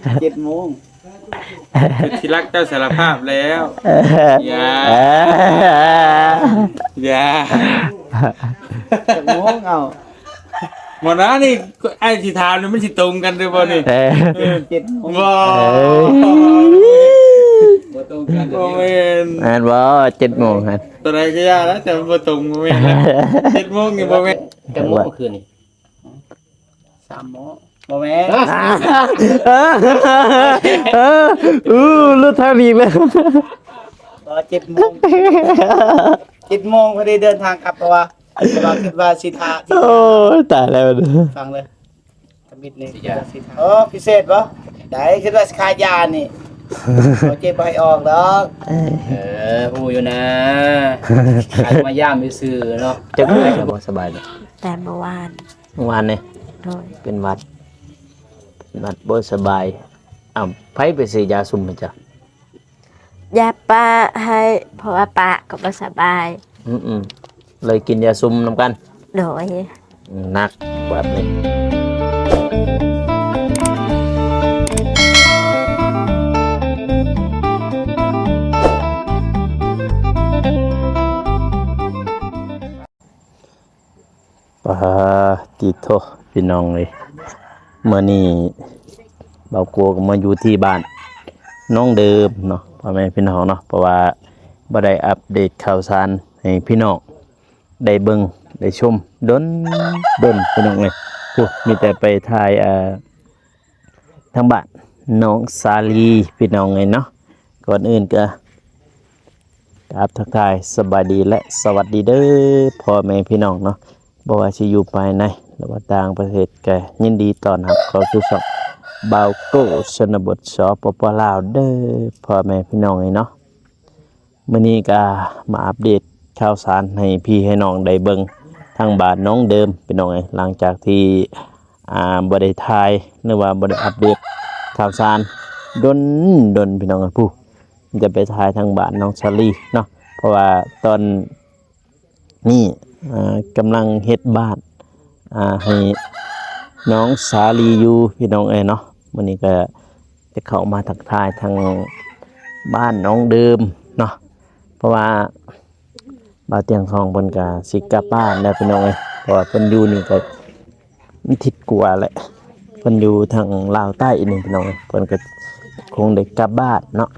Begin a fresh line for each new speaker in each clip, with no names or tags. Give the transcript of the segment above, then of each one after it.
7 โมง
ที่รักเจ้าสารภาพแล้วอย่า
7 โมงเอา
หมดนะนี่ไอ้ที่ถามนี่มันสิตรงกันด้วยบ่นี่
7 โมง
บ่
ตรงกัน
บ่แม่น
อันบ่7 โมงฮะ
ตัวใดก็ยากแล้วแต่มันบ่ตรงบ่แม่นนะ7 โมงนี่บ่แม่น
จังหวะคืนนี่
3 โมงบ่แม่น
รู้ทางนี้เลย
7 โมง7 โมงพอดีเดินทางกลับเพราะว่าคิดว่าสิทา
โอ้ยตายแล้ว
ฟังเลยทมิดนี่สิทาพิเศษบ่ได้คิดว่าสิขายยานี่บ่เจ็บบ่ให้ออกดอก
ฮู้อยู่นะขายมาย่ามซื่อเนาะ
จักมื้อบ่สบายเลย
แต่เมื่อวาน
เมื่อวานนี่
โดย
เป็นหวัดบ่สบายอ้าวไผไปซื้อยาซุ่มมาจ้ะ
ยาป้าให้เพราะว่าป้าก็บ่สบาย
อืมเลยกินยาซุ่มนำกัน
โดย
หนักแบบนี้ปาติโทพี่น้องเลยเมื่อนี้เบาโกก็มาอยู่ที่บ้านน้องเดิมเนาะพ่อแม่พี่น้องเนาะเพราะว่าบ่ได้อัปเดตข่าวสารให้พี่น้องได้เบิ่งได้ชมดนพี่น้องเลยมีแต่ไปถ่ายทางบ้านน้องสาลีพี่น้องเลยเนาะก่อนอื่นก็กราบทักทายสบายดีและสวัสดีเด้อพ่อแม่พี่น้องเนาะบ่ว่าสิอยู่ภายในหรือว่าต่างประเทศก็ยินดีต้อนรับเข้าสู่ช่องบ่าวโก้ชนบทสปปลาวเด้อพ่อแม่พี่น้องเลยเนาะมื้อนี้ก็มาอัปเดตข่าวสารให้พี่ให้น้องได้เบิ่งทางบ้านน้องเดิมพี่น้องหลังจากที่บ่ได้ถ่ายหรือว่าบ่ได้อัปเดตข่าวสารดนพี่น้องผู้จะไปถ่ายทางบ้านน้องชาลีเนาะเพราะว่าตอนนี้กำลังเฮ็ดบ้านให้น้องสาลีอยู่พี่น้องเนาะมื้อนี้ก็จะเข้ามาทักทายทางบ้านน้องเดิมเนาะเพราะว่าบ่าวเตียงทองเพิ่นก็สิกลับบ้านแล้วพี่น้องเพราะว่าเพิ่นอยู่นี่ก็มีทิศกว่าแหละเพิ่นอยู่ทางลาวใต้อีกนึงพี่น้องเพิ่นก็คงได้กลับบ้านเนาะ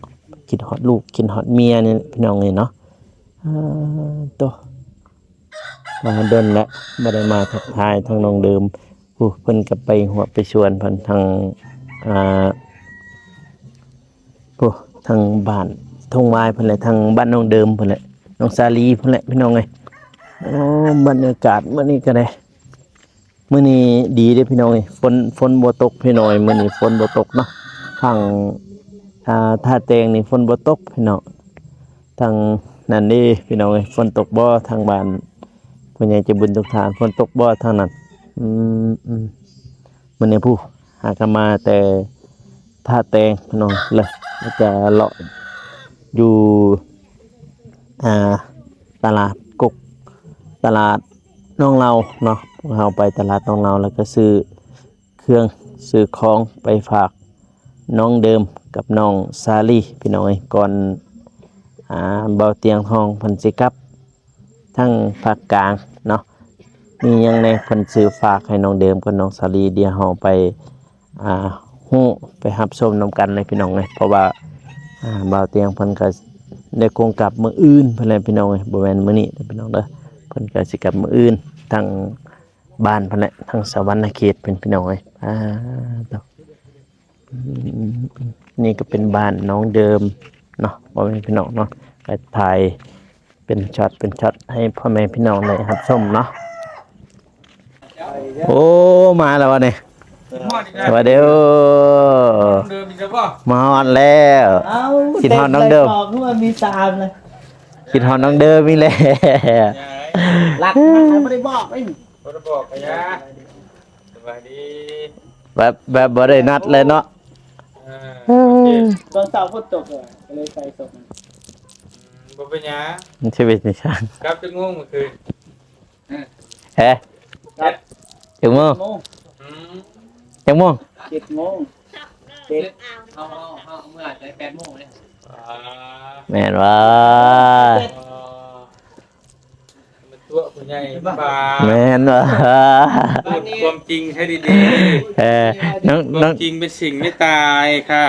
คิดฮอดลูกคิดฮอดเมียนี่พี่น้องเนาะตัวมาเดินแล้วบ่ได้มาทักทายทางน้องเดิมเพิ่นก็ไปหัวไปชวนเพิ่นทางทางบ้านทงไม้เพิ่นแหละทางบ้านน้องเดิมเพิ่นแหละน้องสาลีเพิ่นแหละพี่น้องบรรยากาศมื้อนี้ก็ได้มื้อนี้ดีเด้พี่น้องฝนบ่ตกพี่น้อยมื้อนี้ฝนบ่ตกเนาะทางท่าแตงนี่ฝนบ่ตกพี่น้องทางนั่นนี่พี่น้องฝนตกบ่ทางบ้านพ่อใหญ่ใจบุญทุกท่านฝนตกบ่ทางนั้นมื้อนี้ผู้หากันมาแต่ท่าแตงพี่น้องเลยจะเลาะอยู่ตลาดกกตลาดน้องเราเนาะเราไปตลาดน้องเราแล้วก็ซื้อเครื่องซื้อของไปฝากน้องเดิมกับน้องซาลีพี่น้องก่อนเบาเตียงทองเพิ่นสิกลับทั้งภาคกลางเนาะมียังในเพิ่นซื้อฝากให้น้องเดิมกับน้องซาลีเดี๋ยวเฮาไปฮู้ไปรับชมนํกันเลยพี่น้องเพราะว่าเบาเตียงเพิ่นก็ได้คงกลับมื้ออื่นเพิ่นแหละพี่น้องบ่แม่นมื้อนี้พี่น้องเด้อเพิ่นก็สิกลับมื้ออื่นทางบ้านเพิ่นแหละทางสวรรณเขตเป็นพี่น้องต่อนี่ก็เป็นบ้านน้องเดิมเนาะบ่แม่นพี่น้องเนาะก็ถ่ายเป็นช็อตให้พ่อแม่พี่น้องได้รับชมเนาะโอ้มาแล้ววะเนี่ยสวัสดีเดิมอีกแล้วป่ะมาฮอดแล้วคิดฮอดน้องเดิม
มีตามเลย
คิดฮอดน้องเดิมมีแล้ว
หลักไม่ได้บอกไม่
ได้บอกกันยะสวัสดี
แบบบ่ได้นัดเลยเนาะ
ตอนเช้าฝนตกเลยไปตก
บ่เป็นหยัง
ชีวิตนี่ช่าง
กลับจะง่วงเมื่อคืน
เฮ้จังโมงจังโมง
7 โมง
เอาเมื่อจะ8 โมงเลย
แม่นว่า
มันตัวคุณใหญ่ปลา
แม่นว่า
พูดความจริงให้ดี
เออน้อง
ๆควา
น้อ
ม
ง
จริงเป็นสิ่งไม่ตายค่ะ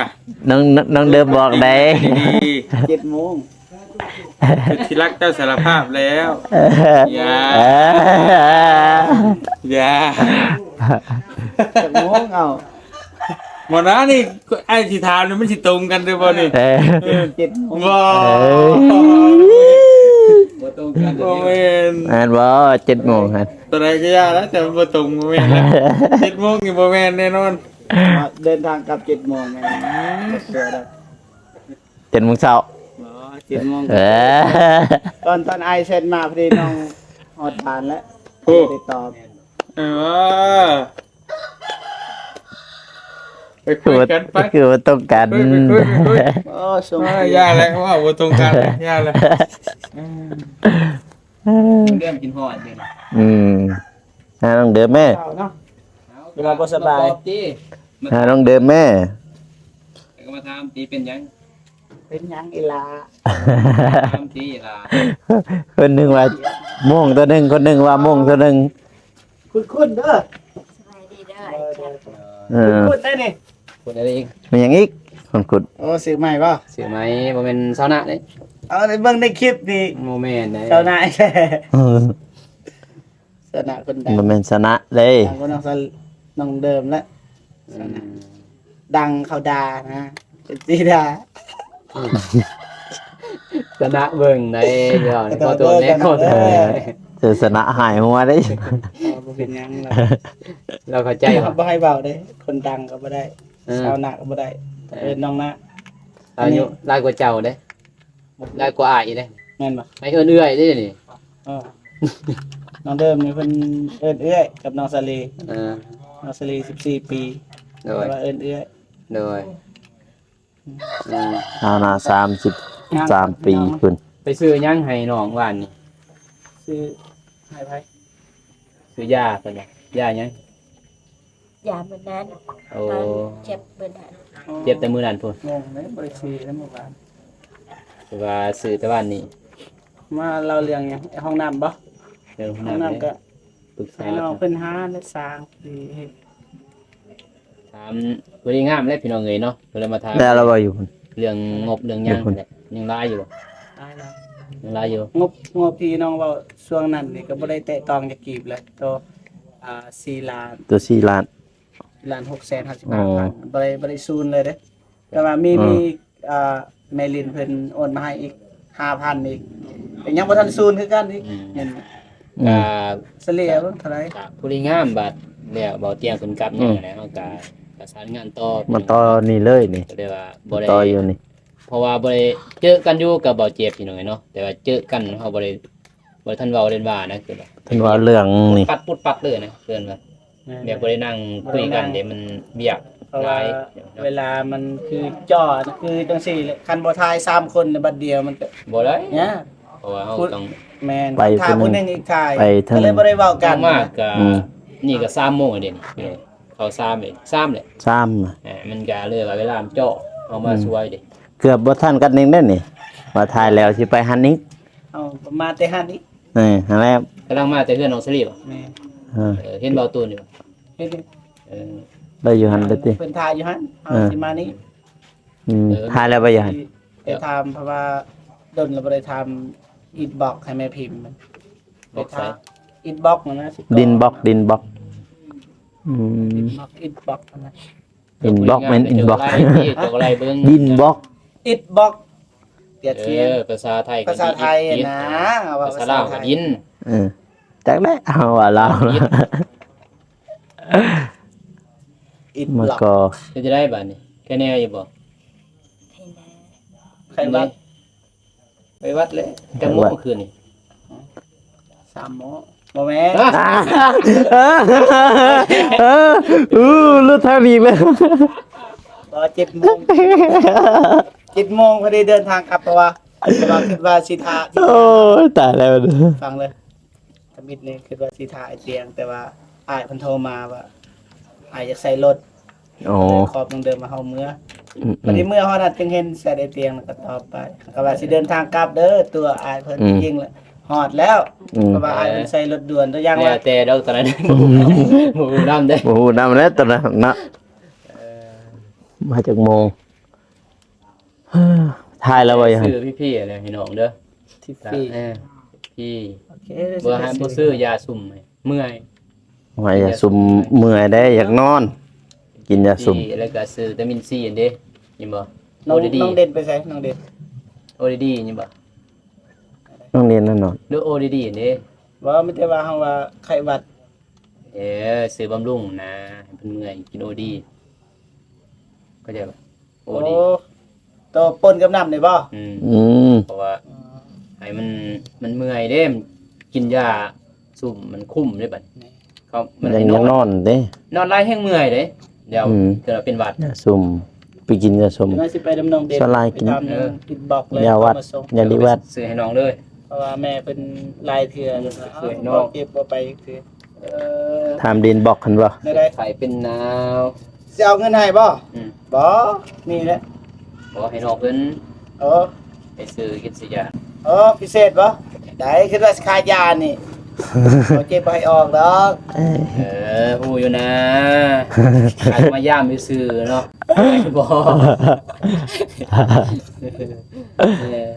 น้องเดิมบอกได้
ดี
7 โมง
เป็นที่รักเจ้าสารภาพแล้วอย่า
เออ
อย่า
7 โมงเอา
หมดนะนี่ไอ้ที่ถามนี่มันสิตรงกันด้วยบ่นี่
เออ
7 โมง
ว้า
บ่ตรงกัน
โมเมน
แม่นว่า7 โมงฮะ
ตัวไหนก็ยากแล้วแต่บ่ตรงโมเมนต์แล้ว7 โมงนี่โมเมนต์แน่นอน
เดินทางกลับ7 โมงแม่เสือได้
7 โมงเช้า
อ๋อ7 โมง
เออ
ตอนไอเซ็นมาพอดีน้องฮอดผ่านแล้ว
โอ้
ติดตอบ
เออไปคุยกันไป
คือว่าต้องกัน
คุย
โอ้ส่ง
ยากแล้วว่าบ่ตรงกันยากแล้ว
เริ่มกินฮอดนี่
อืมน้องเดิมแม่
เช้าเนาะ เวลาบ่สบาย
ติ
น้องเดิมแม่
ก็มาถามติเป็นหยัง
เป็นหยังอีหลา
ถามติล่ะ
คนหนึ่งว่าโม่งตัวหนึ่งคนหนึ่งว่าโม่งตัวหนึ่ง
คุณเด้อ
สบายดีเด้อ
เออ
คุณได้นี่
พูดอะไรอีก
มีอย่างอีกคนขุด
โอ้ซื้อใหม่ป่ะ
เสียไหมบ่แม่นซาวนะเด้
เอาในเบิ่งในคลิปนี่
โมเมนต์เด้
เจ้านายแท้สนะคนดัง
มันเป็นชนะเลย
ดังคนน้องเดิมแล้วดังเขาดานะเป็นสีดา
ชนะเบิ่งในเดี๋ยวขอตัวแน่ขอตัว
เจอชนะหายหัวได้
เอาบ่เป็นหยังเรา
เราเข้าใจว่า
บ่ให้เบาได้ คนดังก็บ่ได้ชาวนาก็บ่ได้น้องนะ
อายุหลายกว่าเจ้าเด้หลายกว่าอ้ายเด้
แม่นบ่
ให้เอื้อยๆเด้นี่
เออน้องเดิมนี่เพิ่นเอิ้นเอื้อยกับน้องสลี
เออ
น้องสลี14 ปี
โด
แต่
ย
ว่าเอิ้นเอื้อย
โดย
เอาหน้า33 ปีคุณ
ไปซื้อหยังให้น้องว่านนี่
ซื้อให้ไผ
ซื้อยาเพิ่นน่ะยาหยัง
ยามมื้อนั้น
โอ้
ตอนเจ็บมื้อนั้น
เจ็บแต่มื้อนั้นพุ่น
งงเลยบ่ได้ซื้อแล้วเมื่อวาน
คือว่าซื้อแต่วันนี้
มาเล่าเรื่องหยังห้องน้ำบ่
เรื่อง
ห้อง
น้ำ
น้ำก็
ปรึกษา
ให้น้องเพิ่นหาและสร้างดีเฮ็ด
ถามบ่ได้งามเลยพี่น้องเอ้ยเนาะก็เลยมาถาม
แล้วเราบ่อยู่คุณ
เรื่องงบเรื่องหยังแหละยังหลายอยู่บ่
ได้แล้ว
ยังหลายอยู่
งบที่น้องเว้าช่วงนั้นนี่ก็บ่ได้แตะต้องจักกีบเลยตัว4ล้าน
ตัว4 ล้าน
ล้าน6 5 5
อ๋อ
0 0บ่ได้ซูนเลยเด้แต่ว่ามี
อ๋อ
แม่ลินเพิ่นโอนมาให้อีก 5,000 อีกแต่ยังบ่ทันซูนคือกันอีกเห็น
ก็
เฉลี่ยเบิ่งเท่าไหร่
ผู้ดีงามบัดแล้วเบาเตียงขึ้นกลับนี่แหละเฮาก็ประสานงานต่อ
มันต่อนี่เลยนี่
ก็เลยว่าบ่ได้
ต่ออยู่นี่
เพราะว่าบ่ได้เจอกันอยู่กับเบาเจ็บพี่น้องเนาะแต่ว่าเจอกันเฮาบ่ได้ทันเว้าเล่นว่านะคือว่า
เพิ่นว่าเรื่องนี่
ปัดปุดปัดเลยนะเพิ่นว่าแบบบ่ได้นั่งคุยกันเดี๋ยวมันเบียก
เพราะ
ห
ว่า
ลาย
เวลามันคือจ่อคือจังซี่เลยคันบ่ทาย3คนในบัดเดียวมันก็
บ่ได้
เนี่ย
เพราะว่าเฮาต้อง
แม่น
ไป
ทาผู้หนึงอีกทาย
ไปเทิง
ก็เลยบ่ได้เว้ากั
กัน นมากก็
อืม
นี่ก็3โมงแล้วเดี๋ยวนี้พี่น้องเขา3เลย3เลย
ซ้ำ
มันก็เลยว่าเวลามันเจาะเอามาช่วยดิ
เกือบบ่ทันกันเองได้นี่มาถ่ายแล้วสิไปหันอีก
เอามาแต่หันอีก
นี่หันแล้ว
กำลังมาแต่เพื่อนน้องสลีบ
แม่
เออ
เห็นเบาตูนอยู่
เฮ็ด
เออ
ได้อยู่หันได้ติ
เพิ่นทายอยู่หั่นเอาสิมานี้
ถ่ายแล้วบ่อยู่หัน
ไปทำเพราะว่าดนเราบ่ได้ทำอินบ็อกให้แม่พิมพ์มัน
บอกใส่
อินบ็อกนะสิ
ดินบล็อกอืม
อินบ็อกนะ
อินบ็อกแม่นอินบ็อก
จกอะไรเบิ่ง
ดินบล็อก
อินบ็อกเปรียบ
เอ
เทียบ
อภาษาไทย
ภาษาไทยนะว่า
ภาษาลาวก็ดิน
เออจักได้เอาว่าลาว
อิน
มัน
บ็อก
ก็
จะได้บัดนี้แค่แน่อยู่บ่
ให้นะ
ใครวัด
ไปวัดเลยจังโมงคืนนี่
3 โมงบ่แม่น
รถทางอีกแล้ว
บ่7 โมง7 โมงพอดีเดินทางกลับเพราะว่าคิดว่าสิทา
โอ้ยตายแล้ว
ฟังเลยทมิดนี่คิดว่าสิทาไอเตียง แต่ว่าอ้ายเพิ่นโทรมาว่าอ้ายอยากใส่รถ
โอ้
ขอบต้องเดินมาเฮาเมื่อวันนี้เมื่อเฮานัดจึงเห็นใส่ได้เตียงแล้วก็ต่อไปก็ว่าสิเดินทางกลับเด้อตัวอายเพิ่นจริงๆแหละฮอดแล้วก็ว่าอายเพิ่นใส่รถด่วนตัวอย่าง
แล้ว
ว่า
แต่ดอกตอนนั้นบ่ฮู้นำเด้
โอ้โหนำแล้วตอนนั้นนะมาจากโมงทายแล้วว่าอย่าง
ซื้อพี่ๆอะไรพี่น้องเด้อ
ที่ฟรี
พี่
โอเค
บ่ให้บ่ซื้อยาซุ่มให้เมื่อย
ว่าอย่าซุ่มเมื่อยได้อยากนอน กินยาซุ่ม
แล้วก็ซื้อวิตามินซีอันเด้ยินบ่
น้องน้องเด่นไปใส่น้องเด่น
ODD ยินบ่
ต้องเรียนแน่นอน
หรือ ODD อันเด้
ว่าไม่ได้ว่าเฮาว่าไข้หวัด
ซื้อบำรุงนะให้เพิ่นเมื่อยกิน OD เข้าใจบ่
โอ้
OD
ตัวปนกับน้ำได้บ่
อืม
เพราะว่าให้มันเมื่อยเด้มันกินยาซุ่มมันคุ้มเด้บัดเขามัน
ยั
ให้
ง
น
ยั
อง น
นอนเด้
นอนหลายแห้งเมื่อยเด้เดี๋ยวเกิดเป็นหวัด
ยาซุ่มไปกินยาซุ่ม
เดี๋ยวสิไปดำน้องเด่น
สลายกิน
ไปทำหงปิดบอกเลย
ยาวัด
เอมาส่ง
ยาดีวัด
ซื้อให้น้องเลย
เพราะว่าแม่เป็นลายเถื่อจนว่า
สวย
เอ้า
เนาะ
บ่เก็บบ่ไปเถื่อ
ถามดินบอกกันบ่
ได้ได้
ไข่เป็นนาว
สิเอาเงินให้บ่
อืม
บ่มีแหละ
บอกให้น้องเพิ่น
โอ้
ไปซื้อกินสิยา
โอ้พิเศษบ่ได้คิดว่าสิขายยานี่ บ่เจ็บบ่ให้ออกดอก
ฮู้อยู่นะใครมาย่ามอยู่ซื่อเนาะบ่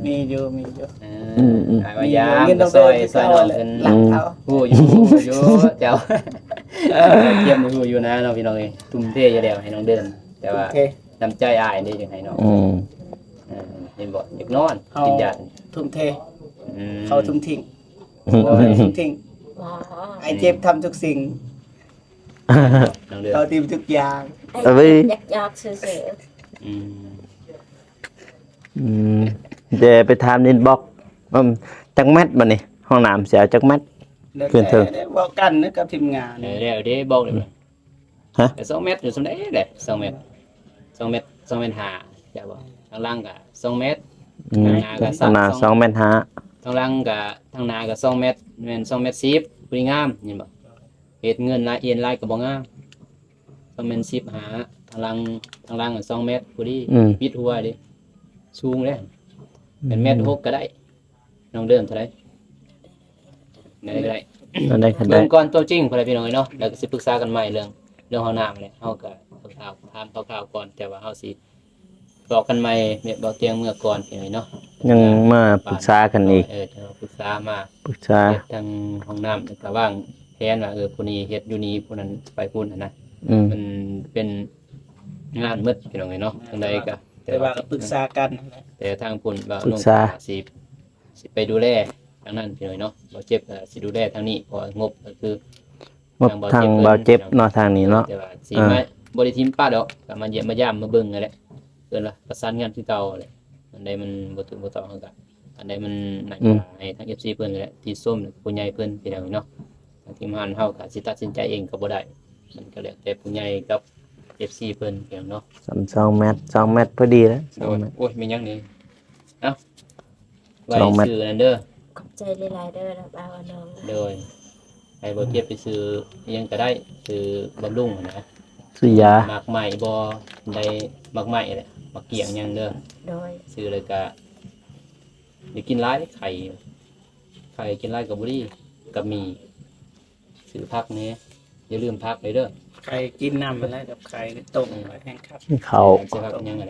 มีอยู่มีอยู่
ใครมาย่าม
เงิน
ก็
ต้อง
ซอย
ไป
น้อง
เลย
เพิ่น
หลังเอา
ฮู้อยู่เจ้าเยี่ยมฮู้อยู่นะน้องพี่น้องเอ้ยทุ่มเทอยู่แล้วให้น้องเดิน แต่
โอ
ว่า
เค
น้ำใจอ้ายนี่จังให้น้อง
อืม
เห็นบ่อยากนอน
เอา
กินยา
ทุ่มเท
อืม
เขาทุ่มทิ้งบ่ให้ทุ่มทิ้ง
อ๋อ
ไอ้เจ็บทำทุกสิ่ง
น้องเดิน
เขาทีมทุกอย่าง
ไอ้เจ็บยักๆซื่อ
อืม
อืมเดี๋ยวไปถามดินบอกจักแมทบัดนี้ห้องน้ำเสียจักแมท
แล้ว
เพื่อนเธอ
แต่เว้ากันนะกับทีมงาน
เดี๋ยวบอกเลย
ฮะ
แต่2 เมตรอยู่สำได้เด้2 เมตร2 เมตร2 เมตร5จ้ะบ่ข้างล่างก็2 เมตร
อืมขนาด2 เมตร
ข้างล่างก็ทางหน้าก็2 เมตรแม่น2 เมตร10พอดีงามเห็นบ่เฮ็ดเงินละเอียดลายก็บ่งาม2 เมตร10หาทางล่างก็2 เมตรพอดี
อืม
ปิดหัวดิสูงเด้เป็นเมตร6ก็ได้น้องเดิมเท่าไหร่ได้ก็ได้
อันใดคันใด
เบิ่งก่อนตัวจริงพอได้พี่น้องเอ้ยเนาะแล้วก็สิปรึกษากันใหม่เรื่องห้องน้ำเลยเฮาก็คร่าวๆถามคร่าวๆก่อนแต่ว่าเฮาสิบอกกันใหม่เนี่ยบอกเตียงเมื่อก่อนพี่น้องเอ้ยเนาะ
ยังมาปรึกษากันอีก
เดี๋ยวปรึกษามา
ปรึกษา
เฮ็ดทางห้องน้ำแล้วก็วางแผนว่าผู้นี้เฮ็ดอยู่นี่ผู้นั้นไปพุ่นน่ะนะ
อืม
มันเป็นงานมืดพี่น้องเอ้ยเนาะทางใดก็
แต่ว่าก็ปรึกษากัน
แต่ทางพุ่นว่า
ปรึกษา
สิไปดูแลทางนั้นพี่น้องเอ้ยเนาะบ่เจ็บก็สิดูแลทางนี้เพราะว่างบก็คือ
งบทางเบาเจ็บเนาะทางนี้เนาะ
แต่ว่าสิมาบ่ได้ทิมป้าดอกก็มาเยี่ยมมาย่ามมาเบิ่งนั่นแหละเพิ่นว่าประสานงานคือเก่าแหละอันใดมันบ่ถูกบ่ต้องเฮาก็อันใดมันน่าจะให้ทาง FC เพิ่นนั่นแหละที่ส้มผู้ใหญ่เพิ่นพี่น้องเนาะทางทีมงานเฮาก็สิตัดสินใจเองก็บ่ได้มันก็แล้วแต่ผู้ใหญ่กับ FC เพิ่นพี่น้องเนาะ
2 เมตร2 เมตรพอดีแล้ว
โอ้ย
2 เมตร
โอ้ยมีหยังนี่เอ้าไว้
2 เมตร
ซื้อนั่นเด้อ
ๆขอบใจหลายๆเด้อนะบ่าวน้อง
โดยให้บ่เจ็บไปซื้ออิหยังก็ได้ซื้อบำรุงนะ
ซื้อยา
หมากใหม่บ่ได้หมากใหม่แหละหมากเกี่ยงหยังเด้อ
โดย
ซื้อเลยก็อย่ากินร้ายไข่กินร้ายกับบุรีกับหมีซื้อพักนี้อย่าลืมพักเลยเด้อ
ใครกินน้ำมาแล้วกับใครต้มไว้แห้งครับ
เขา
ซื้อพักยังไง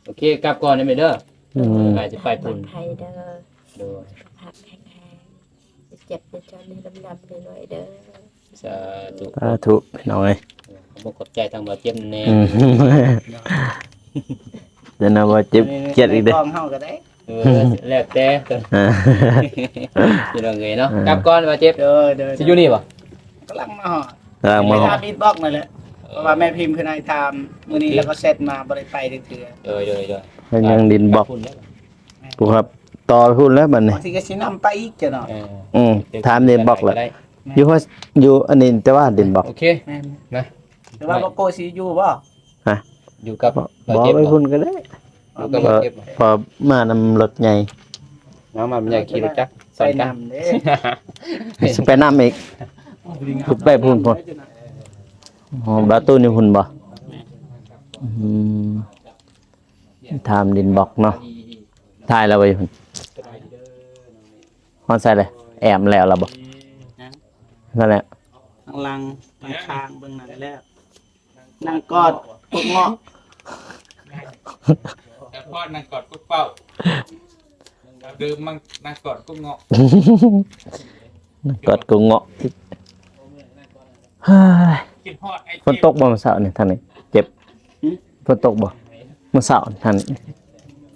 โอเคกลับก่อนได้ไหมเด้อ
อืม
กายจะไปปุ่น
ไทยเด้อ
โดย
ผักแห้งๆเจ็บในจอนี่ดำๆหน่อยๆเด้อ
สาธุ
สาธุพี่น้องเอ้ย
ขอบใจทางบ่าวเจ็บแน่
อืมเดี๋ยวนะว่าเจ็บเจ็ดอีกเด้อ
กองเฮาก็ได้
แล้วแต่
อ่า
พี่น้องเอ้ยเนาะกลับก่อนบ่าวเจ็บ
เด้อเด้อ
สิอยู่นี่บ่
กำลังมาหอด
กำลังมา
ไปทำบีทบ็อกซ์นั่นแหละเพราะว่าแม่พิมพ์คือนายทามมื้อนี้แล้วก็เซตมาบ่ได้ไปเทื่อ
โดย
เพิ่นยังดินบอก
พุ่นแล้ว
กูครับต่อพูดแล้วบัดนี้
บางทีก็สินำไปอีกจ้ะเนาะ
ถามดินบอกแหละ
ได้
อยู่ว่าอยู่อันนี้แต่ว่าดินบอก
โอเค
แม่น
นะ
แต่ว่าบ่โกสิอยู่บ่
อยู่กับ
บอก
บ่าวเจ็บ
ไปพุ่นก็ได้
อยู่กับบ่าวเจ็บ
พอมานำรถใหญ่
น้องมันอยากขี่รถจักรส
ไป
อนกัน
นำเด้
สิไปนำอีกพุ่นไปพุ่นพุ่นอ๋อบาตู้นี่พุ่นบ่ อืมทำดินบล็อกเนาะถ่ายแล้วไปพุ่นฮอดใส่เลยแอมแล้วล่ะบ่
นะ
นั่นแหละ
ข้างหลังข้างๆเบื้องหน้าแล้วนั่งกอดพวกเงาะ
แต่พ่อนั่งกอดกุ๊กเป้าเดิมมันนั่งกอดกุ๊กเงาะ
กดกูเงาะเฮ้ย
คิดฮอดไอ้
ฝนตกบ่มื้อเช้านี่ท่านนี่เจ็บฝนตกบ่มื้อเช้านี่ท่านนี่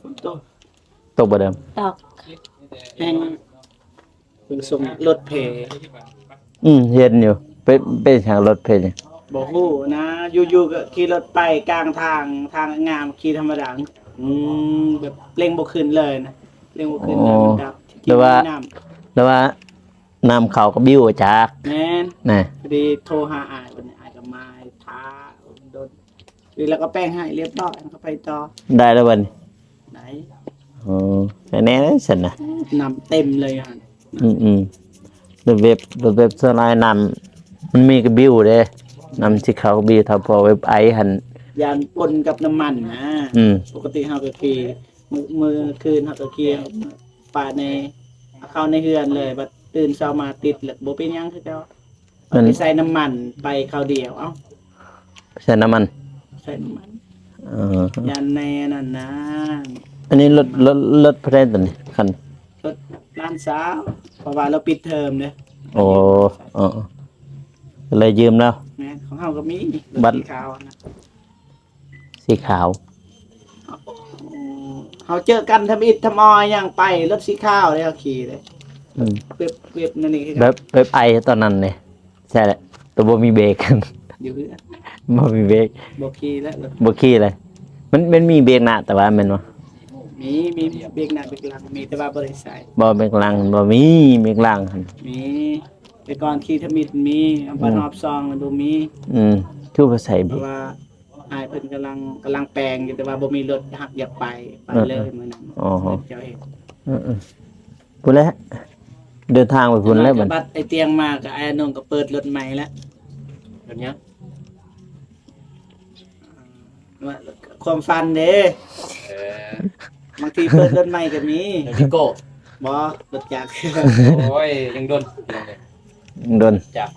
ฝนตก
ตกบ่เดิม
ตอก
แห้งเพิ่งส่งรถเพ
เห็นอยู่เป็นทางรถเพลนี่
บ่ฮู้นะอยู่ๆก็ขี่รถไปกลางทางงามขี่ธรรมดาแบบเร่งบ่ขึ้นเลยนะเร่งบ่ขึ้นเลยมันดับ
หรือว่า
น้ำ
แล้วว่าน้ำเขาก็บิ้วจาก
แม่น
น่ะ
พอดีโทรหาอายวันนี้อายก็มาท้าโดนแล้วก็แป้งให้เรียบร้อยแล้วก็ไปต่อ
ได้แล้วบัดนี้
ไหน
อ๋อแน่ๆซั่นน่ะ
นำเต็มเลยอ่ะ
ระเว็บสไลด์นำมันมีกระบิ้วเด้นำที่เขาบิ้วถ้าพอเว็บไอหัน
ยานปนกับน้ำมันนะ
อืม
ปกติเฮาก็ขี่มือคืนเฮาก็ขี่ปาในเข้าในเฮือนเลยบัดตื่นเช้ามาติดแล้วบ่เป็นหยังคือเจ้าเอาไปใส่น้ำมันไปคราวเดียวเอ้า
ใส่น้ำมัน
ใส่น้ำมัน
เออย
านในนั่นนะ
อันนี้รถเพลนตัวนี้คัน
รถร้านสาวเพราะว่าเราปิดเทอมเด้
โอ้ก็เลยยืมแล้ว
แม่ของเฮาก็มีร
บั
ถ
ด
สีขาวนะ
สีขาว
เขาเจอกันทำอิฐทำออยอย่างไปรถสีขาวเลยเขาขี่เลย
อืม
เว็บนั่นนี่คือ
เว็บไอตอนนั้นเนี่ยใช่แหละตัวบ่มีเบรก
อยู่เพื่อน
บ่มีเบรก
บอกขี่แล้วรถ
บ่ขี่เลย มันมีเบรกหน้าแต่ว่าแม่นบ่
มีเบรกหน้าเบรกหลังมีแต่ว่าบริษัท
บ่เบรกหลังบ่มีเบรกหลังหั่น
มีแต่ก่อนขี่ทำอิฐมีอัมพานอบซองมันดูมี
คือบ่ใส่เบ
เพ
ร
ราะ
ก
ว่าอายเพิ่นกำลังแปลงอยู่แต่ว่าบ่มีรถหักอยากไปเลยมื้อนั้น
อ๋อ
เจ้าเห็น
พุ่นแหล้วเดินทางไปพุ่นแล้วบัด
บัดไอเตียงมากับไอ้นงก็เปิดรถใหม่แล้ว
แบบเนี้ย
ว่าความฟันเด้
เออบ
างทีเปิดรถใหม่ก็มี
เดี๋ยวพี่โก้
บ่รถจักร
โอ้ยยังโดน
โดน
จับ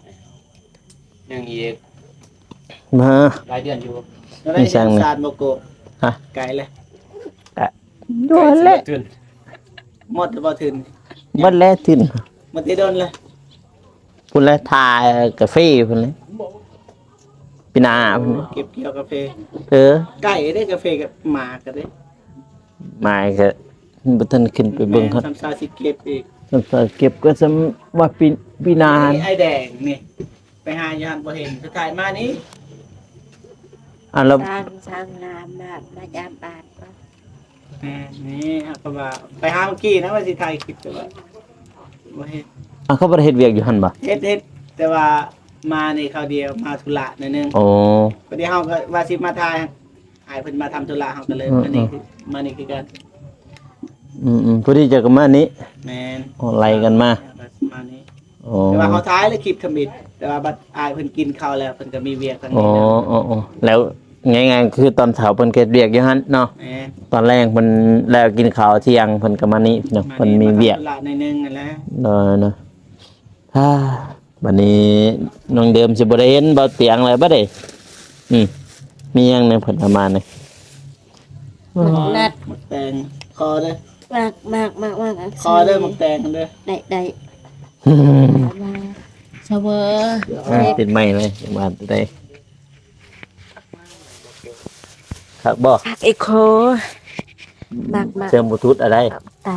ยังอีก
มา
หลายเดือนอยู่
แล้วได้
ไม่ช่างเลย
สารโมโกะ
ฮะ
ไกลเลย
โดนแล้ว
ตื่น
หมดหรือบ่ถึง
บัดแล้วถึง
หมดที่โดนเลย
พุ่นแล้วทากาแฟพุ่นแล้วปีหนาพุ่นแล้ว
เก็บเกี่ยวกาแฟ
Ừ,
ไก่ได้กาแฟกับหมาก็ได้
mai cái bữa thân kinh bị
แม่
bưng hết
ทำซาสิเก็บอีก
rồi kịp cái sấm và pin
นี่
pina
ไอ้แดงนี่ไปหาอยู่หันบ่เห็นสุดท้ายมานี่
à là
สร้างงานมายามบานก็
แม่นี่ครับก็ว่าไปหาเมื่อกี้นะว่าสิถ่ายคลิปแต่ว่าบ่เห็น
à không phải hết việc gì hẳn bà
เฮ็ดแต่ว่ามานี่คราวเดียวมาธุระหนิดนึง
ồ
พอดีเฮาก็ว่าสิมาถ่ายอายเพิ่นมาทำธุระเฮาก็เลยมานี่คือกัน
พอดีเจอกันมานี้
แม่น
ไล่กันมา
มานี่
โอ้
แต่ว่าเขาท้ายเลยคลิปทมิดแต่ว่าบัดอายเพิ่นกินข้าวแล้วเพิ่นก็มีเวียกทาง
โอ้
นี้นะ
โอ้แล้วง่ายๆคือตอนเช้าเพิ่นเก็บเวียกอยู่หั่นเนาะ
แม่น
ตอนแรกเพิ่นแล้วกินข้าวเที่ยงเพิ่นก็มานี่เนาะเพิ่นมีเวียก
ธุระในอยหนึงนั่นแหละ
เนาะบัดนี้น้องเดิมสิบ่ได้เห็นบ่เตียงเลยบ่ได้มีหยังในเพิ่นประมาณนี้
นัด
หมกแตงคอเด้อ
มาก
คอเด้อหมกแตงเด้อ
ได้มาเสวอ
ติดไม้เลยมาได้ครับบ่
อีกโคมาก
เชื่อมบลูทูธอะไร
แต่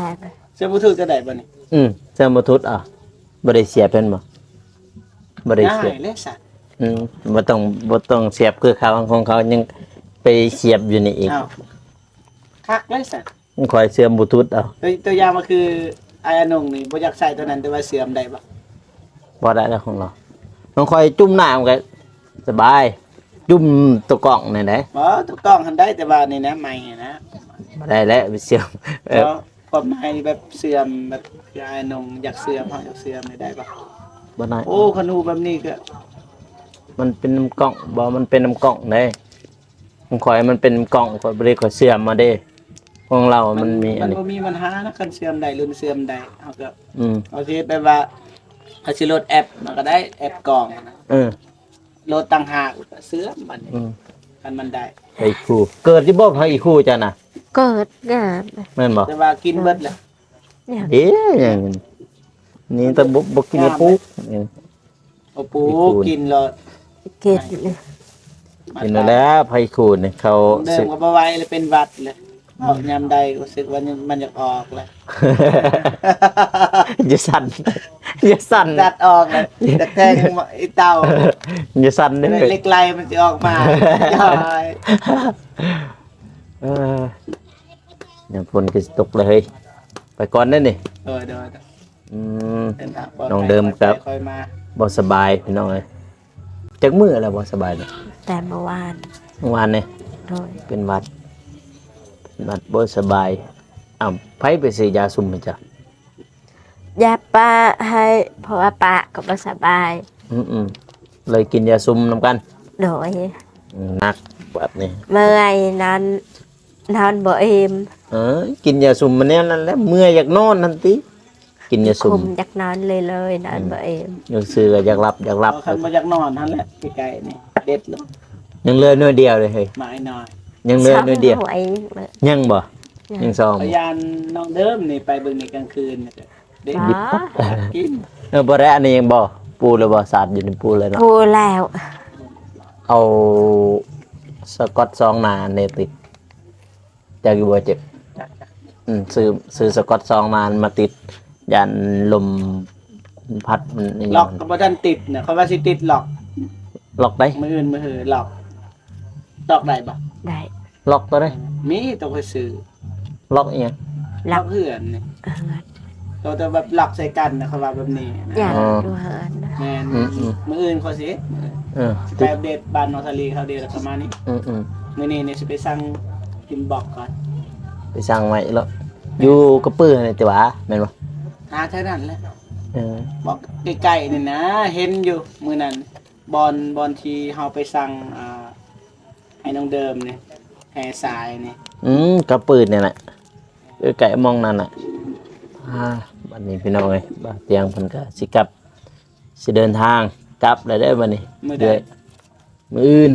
เสื้อผู้ถือก็ได้บ่นี่
เชื่อมบลูทูธบ่ได้เสียบเป็นบ่บ่ได้
ได้
เสียบ
เลยสัตว์
บ่ต้องเสียบคือเขาของเขายังไปเสียบอยู่นี่อีก
อ้าวคักเลยสัตว์
คอยเชื่อมบลูทูธเอา
ตัวอย่างมาคือไอ้อนงนี่บ่อยากใส่ตัวนั้นแต่ว่าเสื่อมได้บ่
บ่ได้แล้วของเราต้องคอยจุ่มน้ำกันสบาย จุ่มตัวกล่องนี่แหละ
บ่ถูกต้องหันได้แต่ว่านี่นะใหม่นะ
บ่ได้แล้วไปเสียบ
เพราะความหมายแบบเสื่อมแบบไอ้อนงอยากเสื่อมเฮาอยากเสื่อมได้บ่
บ่ได้
โอ้ขนูแบบนี้ก็
มันเป็นน้ำกล่องบ่มันเป็นน้ำกล่องเด้ ของข่อยมันเป็นกล่องข่อยบ่ได้ข่อยเสื่อมมาเด้ของเรามันมีอั
มัน น
นี้
บ่มีปัญหานะคันเสื่อมใดรุ่นเสื่อมใดเอาก็
อืม
เอาสิแบบว่าเอาสิโหลดแอปมันก็ได้แอปกล่องนะ
เออ
โหลดต่างหากก็เสื่อมมันนี่
อืม
คันมันได้
ไอ้คู่เกิดที่บ่ให้อีกคู่จ้ะน่ะ
เกิดงาน
แม่นบ่
แต่ว่ากินเบิดแหละ
เนี่ย
เอ๊ะอย่างนี้แต่บ่กินกระปุกนี่
โอ้ปู
อีกคูณ
กินแล้ว
เกิดเนี่ย
กินแล้วไผคู่นี่เขา
เดิ
สิ
มก็บ่ไหวเลยเป็นหวัดเลยออกยามใดรู้สึกว่ามันอยากออกเลย
อย่าสั่นอย่าสั่น
ดัดออกเลยแต่แทงไอ้เต่า
อย่าสั่นเด้อ
เล็กไลมันจะออกมาย่อย
เออเนี่ยฝนก็สิตกเลยเฮ้ยไปก่อนเด้อนี่
โดย
อืม
เดินทางปลอดภัย
น้องเดิมครับ
ค่อยมา
บ่สบายพี่น้องเอ้ยจักมื้อแล้วบ่สบายเนี่ย
แต่เมื่อวาน
เมื่อวานนี่
โดย
เป็นหวัดบ่สบายอ้าวไผไปซื้อยาซุ่มมาจ้ะ
ยาป้าให้เพราะว่าป้าก็บ่สบาย
อืมเลยกินยาซุ่มนํกัน
โดย
หนักแบบนี้
เมื่อยนอนบ่อิ่ม
กินยาซุ่มมันเนี่ยนั่นแหละเมื่อยอยากนอนทันทีกินยาซุ่
คุ
ม
มจากนอนเลยนอนบ่อิ่ม
ยังซื้อก็อยากรับ
เอาคันมาจากนอนนั่นแหละใกล้ๆนี่เด็ดเลย
ยังเหลือหน่วยเดียวเลยเฮ้ย
หมายหน่อย
ยังเหลือหน่วยเดียว
หวยเลย
ยังบ่ยังซอง
พยานน้องเดิมนี่ไปเบิ่งในกลางคืนนี่ก็เด็ก
อ๋อ
กิน
บ่ได้อันนี้ยังบ่ปูเลยบ่สาดอยู่ในปูเลยเนาะ
พูดแล้ว
เอาสกอตซองหนาเนติดจากอยู่บ่เจ็บซื้อสกอตซองมาติดยันลมพัดมันนี่
หลอกก็บ่ทันติดเนี่ยเขาว่าสิติดหลอก
ล็อกได้
มืออื่นมือหือหลอกได้บ่
ได้
ล็อกตัวได้
มีต้องไปซื้อ
ล็อกอีหยัง
หลอกเหือนนี่
เอิ้น
ตัวแต่แบบหลอกใส่กันนะเขาว่าแบบนี้นะ
อยาก
อ๋อ
ดูเฮินนะ
แม่นมืออื่นเขาสิ
ติ
ไป
ด
อัปเดตบ้านนอทารีเขาเดียวแล้วประมาณนี้ มื้อนี้เนี่ยสิไปสั่งกินบอกก่อน
ไปสั่งไว้แล้วอยู่กระปื้อนี่ติหวาแม่นบ่
หาเท่านั้นแหละ
เออ
บอกใกล้ๆนี่นะ เห็นอยู่มื้อนั้นบอลที่เฮาไปสั่งให้น้องเดิมนี่แห่สายนี่
กระปื้อนี่แหละไก่มองนั่นน่ะบัดนี้พี่น้องเอ้ยบ่าวเตียงเพิ่นก็สิกลับสิเดินทางกลับแล้วเด้อบัดนี้
มื้อใด
เดือยมื้ออื่น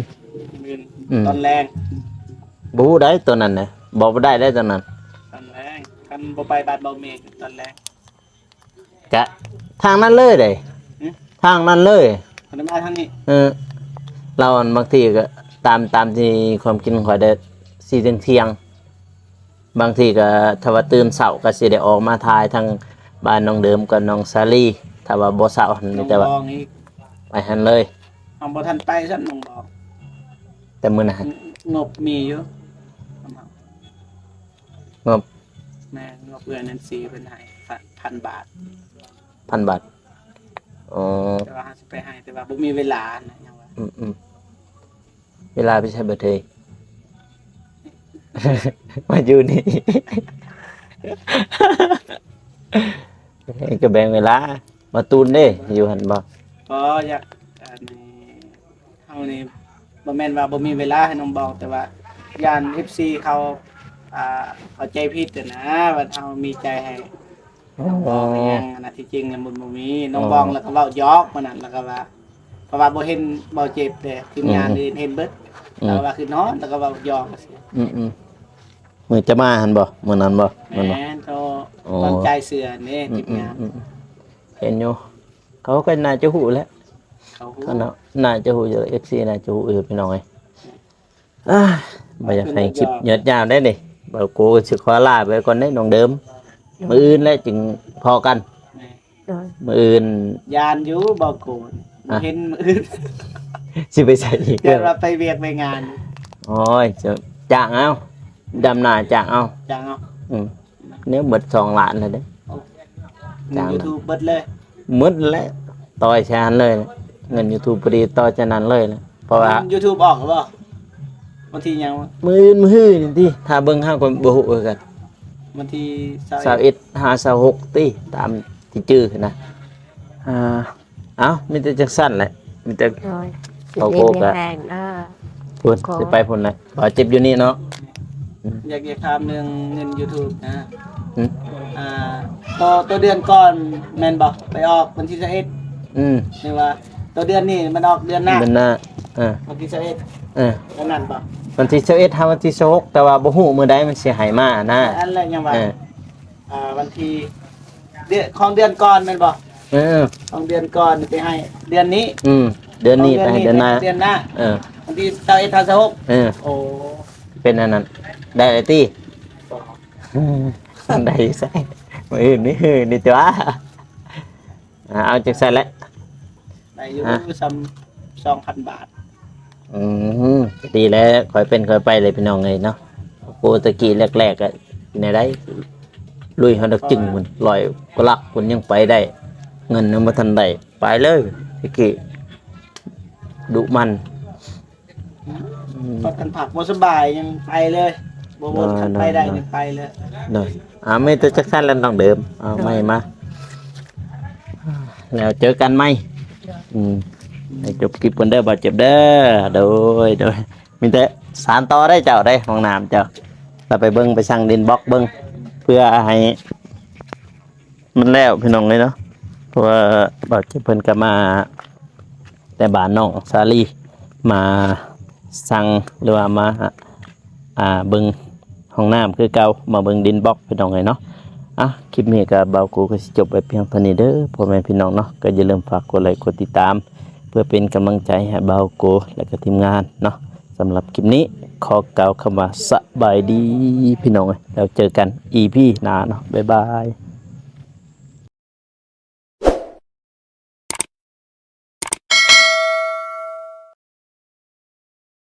มื้อ
อืม
ตอนแรง
บ่ฮู้ได้ตัวนั้นน่ะบอกบ่ได้ได้ตัวนั้น
ตอนแรงคันบ่ไปบ้านเบาเมฆตอนแรง
กะทางนั้นเลยเด้
หึ
ทางนั้นเลย
คันมาทางนี้
เราอันบางทีก็ตามที่ความคิดของข่อยได้4 เที่ยงบางทีก็ถ้าว่าตื่นเช้าก็สิได้ออกมาทายทางบ้านน้องเดิมกับน้องซาลีถ้าว่าบ่เช้าหั่น
น้
มี
อง
แต่
บ
ว่า
องอีก
ไปหันเลย
เอาบ่ทันไปซั่นน้องบอก
แต่มื้อนั้น
งบมีอยู่
งบ
แม่งบเอื้อนันซีเพิ่นให้1,000 บาท
1,000 บาทอ๋อ
แต่ว่าเฮาสิไปให้แต่ว่าบ่มีเวลานะยังว่า
เวลาไปใช้เบอร์เทย มาอยู่นี่ ก็แบ่งเวลามาตูนเด้อยู่หันบ่
ก็อยากอันนี้เฮานี่บ่แม่นว่าบ่มีเวลาให้น้องบอกแต่ว่าย่าน FC เขาเข้าใจผิดอะนะว่าเฮามีใจให้น้องบองอหยังนะที่จริงน่ะมันบ่มีน้องบองแล้วก็เว้าหยอกมานั่นแล้วก็ว่าเพราะว่าบ่เห็นบ่เจ็บเด้ทีมงานอื่นเห็นเบิดแล้วว่าคือนอนแล้วก็เว้าหยอกซื่อ
มือจะมาหันบ่มื้อนั้นบ่มันบ่
แม่นเขาตอนใจเสือนี่ทีมงาน
เห็นอยู่เขาก็น่าจะฮู้แหล้ว
เขาฮู้
ก็เนาะน่าจะฮู้อยู่ FC น่าจะฮู้อยู่พี่น้องเอ้ยบ่อยากให้คลิปยืดยาวได้นี่บ่กูสิขอลาไปก่อนได้น้องเดิมมื้ออื่นแล้วจึงพอกัน
แม่
โดย
มื้ออื่น
ยานอยู่บ่โกนเห็นมื้ออื่น
สิไปใส่อีก
เดี๋ยวเราไปเวียกไปงาน
โอ้ยจะจ้างเอาดำนาจ้างเอา
จังเอา
nếu mệt 2 ล้านเลยเด้ จัง
YouTube เบิดเลย
หมดแล้วต่อยชานเลยนะเงิน YouTube พอดีต่อชานนั้นเลยนะเพราะว่า
YouTube ออกหรือเปล่าวันที่ยังวะ
มือนี่ติถ้าเบิ่งห้างคนบ่ฮู้กัน
วันที่
21 56ติตามที่ชื่อนะเอ้ามีแต่จังซั่นแหละมีแต่
โดย
เขาโกกอะ
แรงเด้อ
พุ่นสิไปพุ่นเลยบ่เจ็บอยู่นี่เนาะ
อยากถามเรื่องเงิน YouTube นะ
อืม
อ่าตัวเดือนก่อนแม่นบ่ไปออกวันที่21
อืม
นี่ว่าตัวเดือนนี้มันออกเดือนหน้า
เป็นหน้า
วันที่21
เออ
แล้วนั่นบ่
วันที่21ทาวันที่16แต่ว่าบ่ฮู้มื้อใดมันสิให้มานะ
อันแรกยังว่า
เออ
วันที่เดือนของเดือนก่อนแม่นบ่
เออ
ของเดือนก่อนไปให้เดือนนี้
เดือนนี้ไปให้เดือนหน้า
เดือนหน้า
เออ
วันที่21 26
เออ
โอ้
เป็นอันนั้นได้เลยติได้ใส่มื้ออื่นนี่ตัวเอาจังซั่นแหละ
ได้อยู่ซ้ำ2,000 บาท
ดีแล้วค่อยเป็นค่อยไปเลยพี่น้องเอ้ยเนาะโปรตะกี้แรกๆก็ในได้ลุยเฮาดอกจึงมันลอยกลักคุณยังไปได้ เงินยังบ่ทันได้ไปเลยตะกี้ดุมัน
ตอนกันผักบ่สบายยังไปเลยบ่ทันไปได้ยังไปเลย
เด้อไม่ตัวจักซั่นแล้วน้องเดิมเอาไม่มาแล้วเจอกันไหมให้จบคลิปกันเด้อบาดเจ็บเด้อโดยมีแต่สารต่อได้เจ้าได้ห้องน้ำเจ้าเราไปเบิ่งไปสั่งดินบล็อกเบิ่งเพื่อให้มันแล้วพี่น้องเลยเนาะเพราะว่าบาดเจ็บเพิ่นก็มาแต่บ้านน้องสาลีมาสั่งหรือว่ามาเบิ่งห้องน้ำคือเก่ามาเบิ่งดินบล็อกพี่น้องเลยเนาะคลิปนี้ก็เบากูก็สิจบไปเพียงเท่านี้เด้อพ่อแม่พี่น้องเนาะก็อย่าลืมฝากกดไลค์กดติดตามเพื่อเป็นกำลังใจให้เบาโกและก็ทีมงานเนาะสำหรับคลิปนี้ขอกล่าวคำว่าสบายดีพี่น้องแล้วเจอกัน EP หน้าเนาะบ๊ายบาย